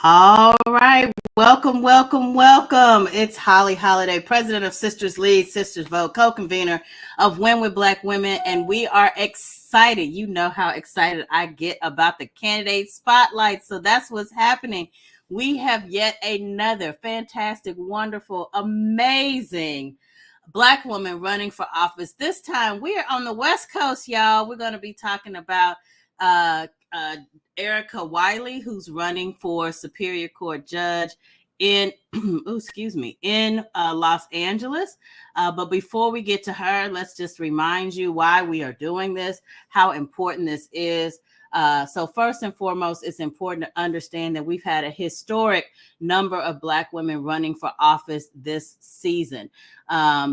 All right. Welcome, welcome, welcome. It's Holly Holiday, president of Sisters Lead, Sisters Vote, co-convener of Win with Black Women. And we are excited. You know how excited I get about the candidate spotlight. So that's what's happening. We have yet another fantastic, wonderful, amazing Black woman running for office. This time we are on the West Coast, y'all. We're going to be talking about uh, Ericka Wiley, who's running for Superior Court judge in in Los Angeles. But before we get to her, let's just remind you why we are doing this, how important this is. So first and foremost, it's important to understand that we've had a historic number of Black women running for office this season,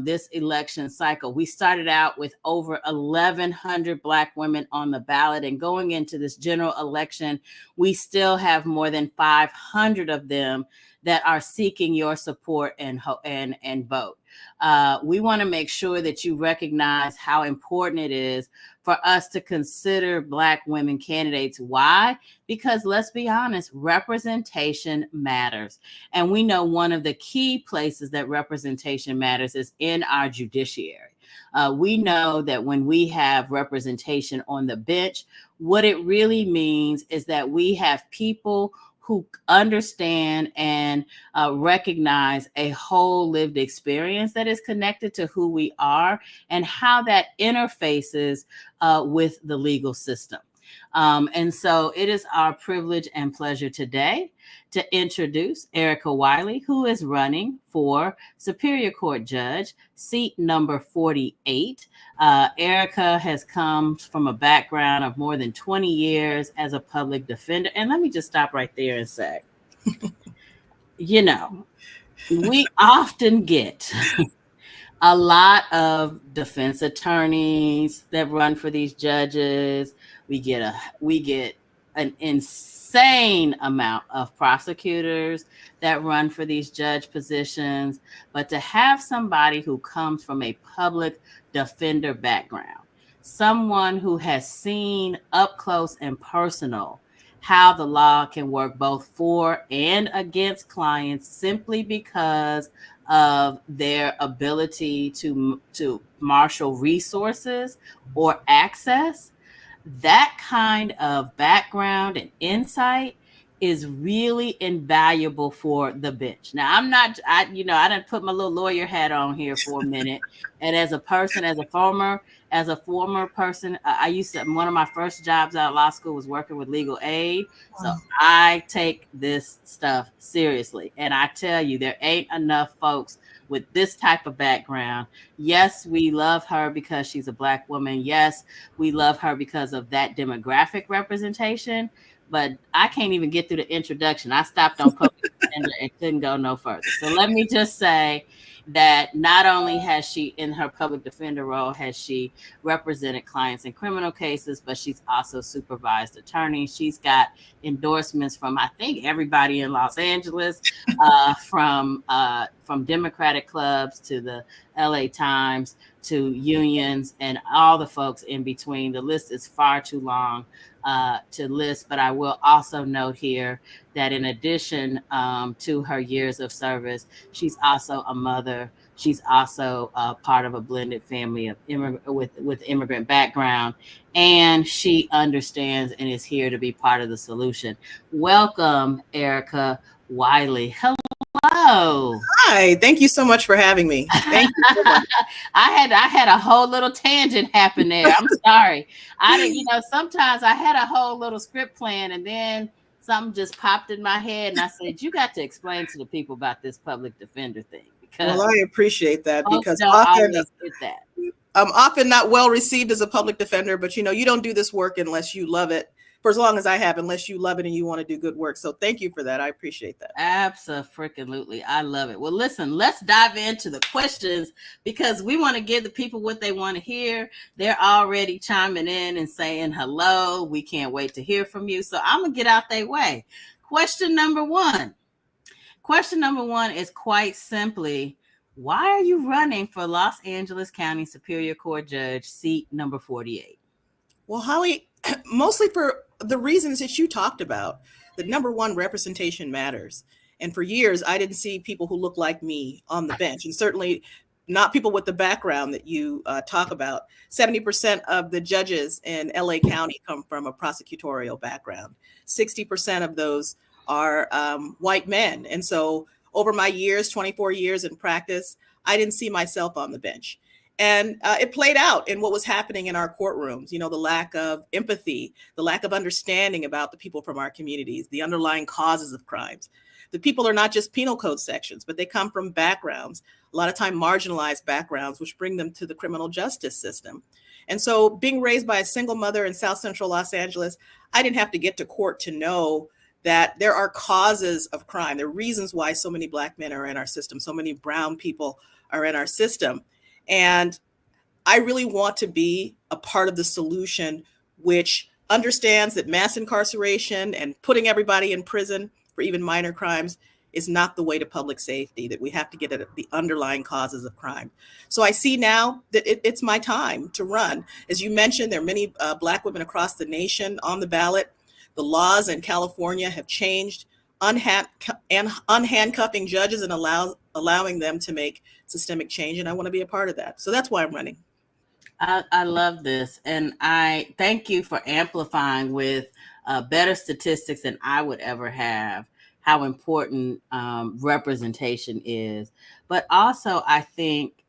this election cycle. We started out with over 1,100 Black women on the ballot, and going into this general election, we still have more than 500 of them that are seeking your support and vote. We want to make sure that you recognize how important it is for us to consider Black women candidates. Why? Because let's be honest, representation matters. And we know one of the key places that representation matters is in our judiciary. We know that when we have representation on the bench, what it really means is that we have people who understand and recognize a whole lived experience that is connected to who we are and how that interfaces with the legal system. And so it is our privilege and pleasure today to introduce Ericka Wiley, who is running for Superior Court Judge, seat number 48. Ericka has come from a background of more than 20 years as a public defender. And let me just stop right there and say, we often get a lot of defense attorneys that run for these judges. We get an insane amount of prosecutors that run for these judge positions. But to have somebody who comes from a public defender background, someone who has seen up close and personal how the law can work both for and against clients simply because of their ability to marshal resources or access, that kind of background and insight is really invaluable for the bench. Now, I didn't put my little lawyer hat on here for a minute. And as a former person, one of my first jobs out of law school was working with legal aid. So I take this stuff seriously. And I tell you, there ain't enough folks with this type of background. Yes, we love her because she's a Black woman. Yes, we love her because of that demographic representation. But I can't even get through the introduction. I stopped on public defender and couldn't go no further. So let me just say that not only has she, in her public defender role, has she represented clients in criminal cases, but she's also supervised attorneys. She's got endorsements from, I think, everybody in Los Angeles, from Democratic clubs to the LA Times to unions and all the folks in between. The list is far too long to list, but I will also note here that in addition to her years of service, she's also a mother. She's also part of a blended family of with immigrant background, and she understands and is here to be part of the solution. Welcome, Ericka Wiley. Hello. Hi, thank you so much for having me. Thank you so much. I had a whole little tangent happen there. I'm sorry. Sometimes I had a whole little script plan and then something just popped in my head and I said, you got to explain to the people about this public defender thing. Well, I appreciate that because I'm often not well received as a public defender, but you don't do this work unless you love it. For as long as I have, unless you love it and you want to do good work. So thank you for that. I appreciate that. Absolutely. I love it. Well, listen, let's dive into the questions because we want to give the people what they want to hear. They're already chiming in and saying hello. We can't wait to hear from you. So I'm going to get out their way. Question number one is quite simply, why are you running for Los Angeles County Superior Court Judge, seat number 48? Well, Holly, mostly for the reasons that you talked about. the number one, representation matters. And for years, I didn't see people who look like me on the bench, and certainly not people with the background that you talk about. 70% of the judges in LA County come from a prosecutorial background. 60% of those are white men. And so over my years, 24 years in practice, I didn't see myself on the bench. And it played out in what was happening in our courtrooms, the lack of empathy, the lack of understanding about the people from our communities, the underlying causes of crimes. The people are not just penal code sections, but they come from backgrounds, a lot of time marginalized backgrounds, which bring them to the criminal justice system. And so being raised by a single mother in South Central Los Angeles, I didn't have to get to court to know that there are causes of crime. There are reasons why so many Black men are in our system, so many brown people are in our system. And I really want to be a part of the solution, which understands that mass incarceration and putting everybody in prison for even minor crimes is not the way to public safety, that we have to get at the underlying causes of crime. So I see now that it's my time to run. As you mentioned, there are many Black women across the nation on the ballot. The laws in California have changed, unhandcuffing judges and allowing them to make systemic change. And I want to be a part of that. So that's why I'm running. I love this. And I thank you for amplifying with better statistics than I would ever have, how important representation is. But also, I think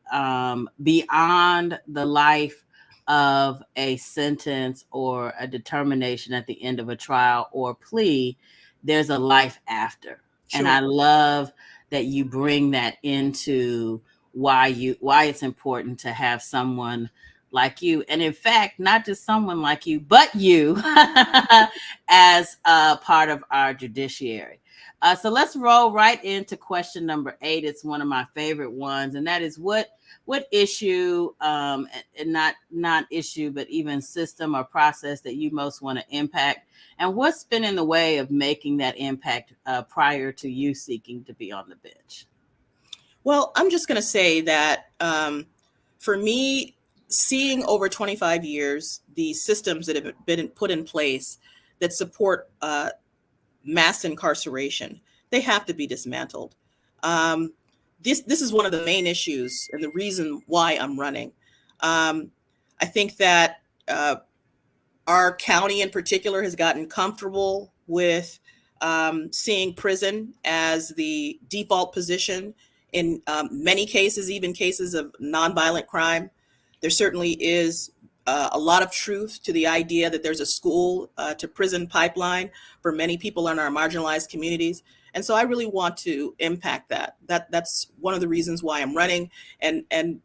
beyond the life of a sentence or a determination at the end of a trial or plea, there's a life after. Sure. And I love that you bring that into why it's important to have someone like you. And in fact, not just someone like you, but you as a part of our judiciary. So let's roll right into question number 8. It's one of my favorite ones. And that is what issue, and not issue, but even system or process that you most want to impact, and what's been in the way of making that impact prior to you seeking to be on the bench? Well, I'm just going to say that for me, seeing over 25 years, the systems that have been put in place that support mass incarceration, they have to be dismantled. This is one of the main issues and the reason why I'm running. I think that our county in particular has gotten comfortable with seeing prison as the default position in many cases, even cases of nonviolent crime. There certainly is a lot of truth to the idea that there's a school to prison pipeline for many people in our marginalized communities. And so I really want to impact that. That's one of the reasons why I'm running. And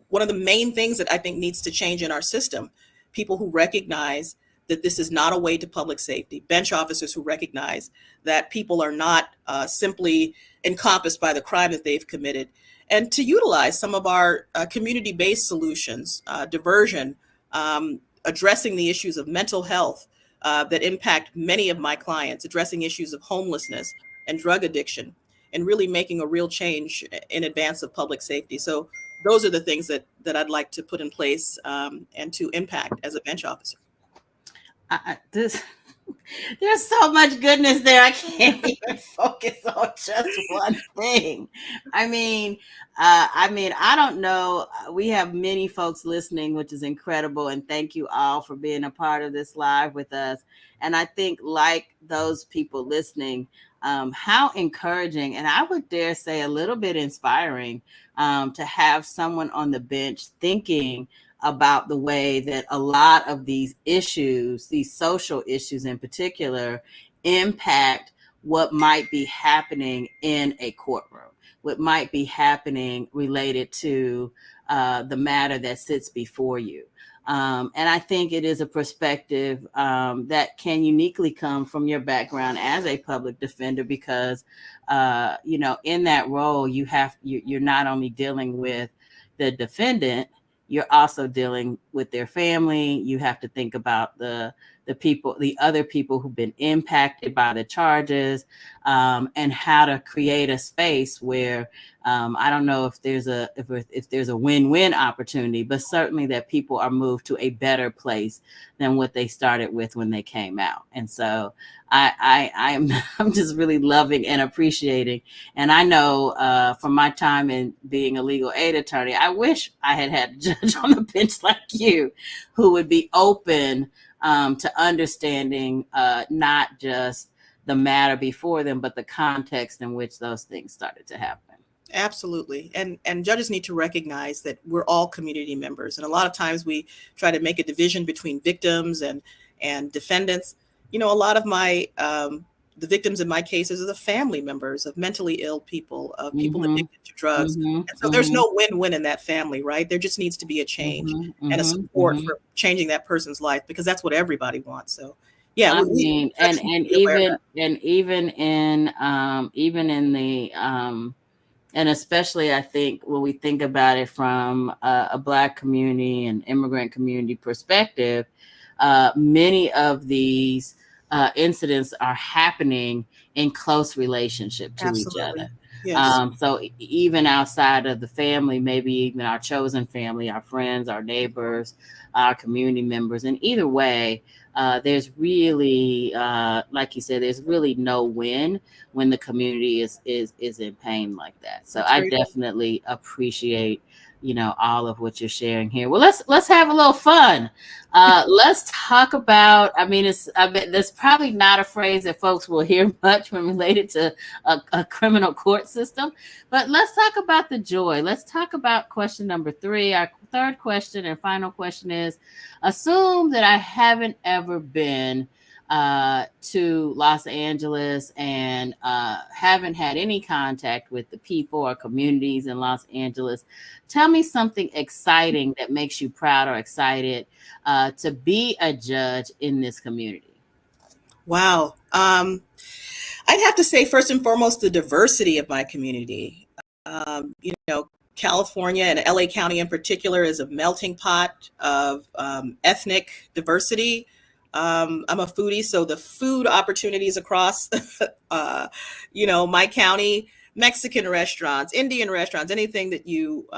one of the main things that I think needs to change in our system, people who recognize that this is not a way to public safety, bench officers who recognize that people are not simply encompassed by the crime that they've committed, and to utilize some of our community-based solutions, diversion, addressing the issues of mental health that impact many of my clients, addressing issues of homelessness and drug addiction, and really making a real change in advance of public safety. So those are the things that I'd like to put in place and to impact as a bench officer. There's so much goodness there. I can't even focus on just one thing. I mean, I don't know. We have many folks listening, which is incredible. And thank you all for being a part of this live with us. And I think, like those people listening, how encouraging, and I would dare say a little bit inspiring, to have someone on the bench thinking about the way that a lot of these issues, these social issues in particular, impact what might be happening in a courtroom, what might be happening related to the matter that sits before you. And I think it is a perspective that can uniquely come from your background as a public defender, because, in that role, you're not only dealing with the defendant, you're also dealing with their family. You have to think about the the other people who've been impacted by the charges, and how to create a space where I don't know if there's a win-win opportunity, but certainly that people are moved to a better place than what they started with when they came out. And so I'm just really loving and appreciating. And I know from my time in being a legal aid attorney, I wish I had a judge on the bench like you, who would be open to understanding not just the matter before them, but the context in which those things started to happen. Absolutely. And judges need to recognize that we're all community members. And a lot of times we try to make a division between victims and defendants. You know, a lot of the victims in my cases are the family members of mentally ill people, of people addicted to drugs. And so there's no win-win in that family, right? There just needs to be a change and a support for changing that person's life, because that's what everybody wants. So yeah, I mean, and even in the and especially, I think, when we think about it from a Black community and immigrant community perspective, many of these incidents are happening in close relationship to each other. Yes. So even outside of the family, maybe even our chosen family, our friends, our neighbors, our community members, and either way, there's really, like you said, there's really no win when the community is in pain like that. So I definitely appreciate, all of what you're sharing here. Well, let's have a little fun. Let's talk about, I mean, that's probably not a phrase that folks will hear much when related to a criminal court system, but let's talk about the joy. Let's talk about question number 3. Our third question and final question is, assume that I haven't ever been to Los Angeles and haven't had any contact with the people or communities in Los Angeles. Tell me something exciting that makes you proud or excited to be a judge in this community. Wow. I'd have to say, first and foremost, the diversity of my community. California and LA County in particular is a melting pot of ethnic diversity. I'm a foodie, so the food opportunities across, my county, Mexican restaurants, Indian restaurants, anything that you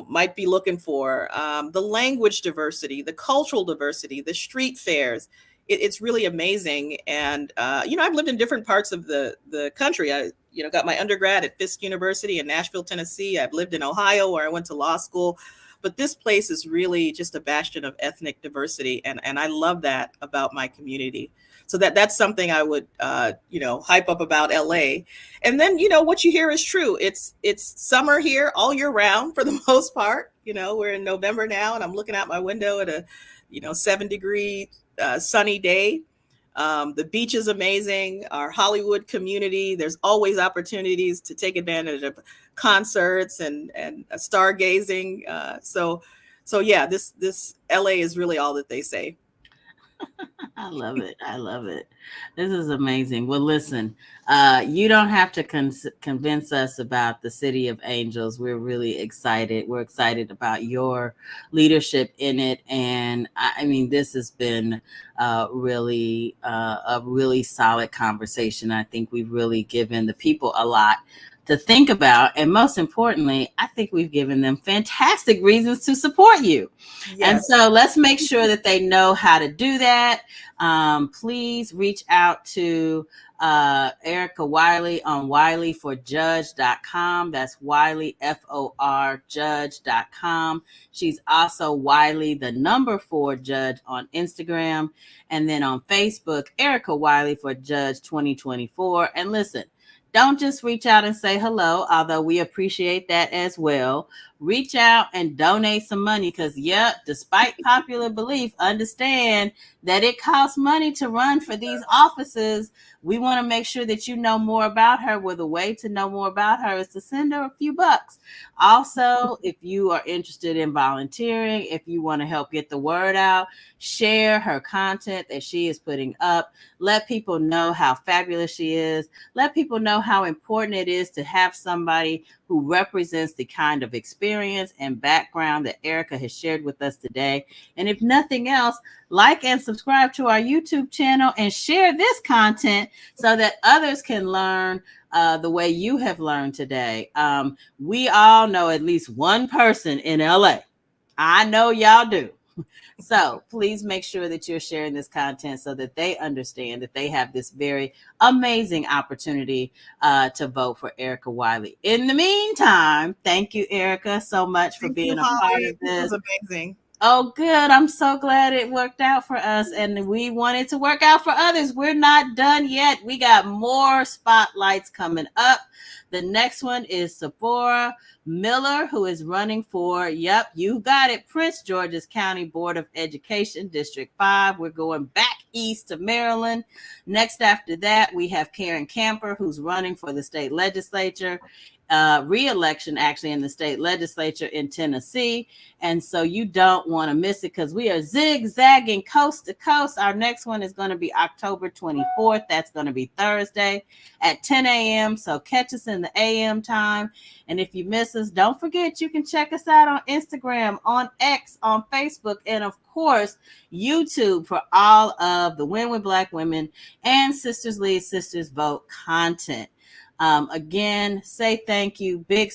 might be looking for, the language diversity, the cultural diversity, the street fairs. It's really amazing. And, I've lived in different parts of the country. I, got my undergrad at Fisk University in Nashville, Tennessee. I've lived in Ohio, where I went to law school. But this place is really just a bastion of ethnic diversity. And I love that about my community. So that's something I would, hype up about LA. And then, what you hear is true. It's summer here all year round for the most part. We're in November now, and I'm looking out my window at a, 7-degree sunny day. The beach is amazing. Our Hollywood community, there's always opportunities to take advantage of concerts and stargazing. So yeah, this LA is really all that they say. I love it. I love it. This is amazing. Well, listen, you don't have to convince us about the City of Angels. We're really excited. We're excited about your leadership in it. And I mean, this has been really a really solid conversation. I think we've really given the people a lot to think about. And most importantly, I think we've given them fantastic reasons to support you. Yes. And so let's make sure that they know how to do that. Please reach out to Ericka Wiley on wileyforjudge.com. That's Wiley, FOR, judge.com. She's also Wiley, the number 4 judge on Instagram. And then on Facebook, Ericka Wiley for Judge 2024. And listen, don't just reach out and say hello, although we appreciate that as well. Reach out and donate some money because, despite popular belief, understand that it costs money to run for these offices. We want to make sure that you know more about her. Well, the way to know more about her is to send her a few bucks. Also, if you are interested in volunteering, if you want to help get the word out, share her content that she is putting up. Let people know how fabulous she is. Let people know how important it is to have somebody who represents the kind of experience and background that Ericka has shared with us today. And if nothing else, like and subscribe to our YouTube channel and share this content so that others can learn the way you have learned today. We all know at least one person in LA. I know y'all do. So please make sure that you're sharing this content so that they understand that they have this very amazing opportunity to vote for Ericka Wiley. In the meantime, thank you, Ericka, so much for being a part of this. This was amazing. Oh, good. I'm so glad it worked out for us, and we want it to work out for others. We're not done yet. We got more spotlights coming up. The next one is Sephora Miller, who is running for, yep, you got it, Prince George's County Board of Education, District 5. We're going back east to Maryland. Next after that, we have Karen Camper, who's running for the state legislature. Re-election actually in the state legislature in Tennessee. And so you don't want to miss it because we are zigzagging coast to coast. Our next one is going to be October 24th. That's going to be Thursday at 10 a.m. So catch us in the a.m. time. And if you miss us, don't forget you can check us out on Instagram, on X, on Facebook, and of course, YouTube for all of the Win with Black Women and Sisters Lead, Sisters Vote content. Again, say thank you. Big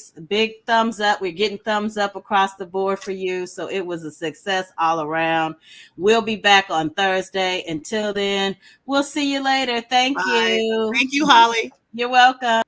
thumbs up. We're getting thumbs up across the board for you. So it was a success all around. We'll be back on Thursday. Until then, we'll see you later. Thank you. Thank you, Holly. You're welcome.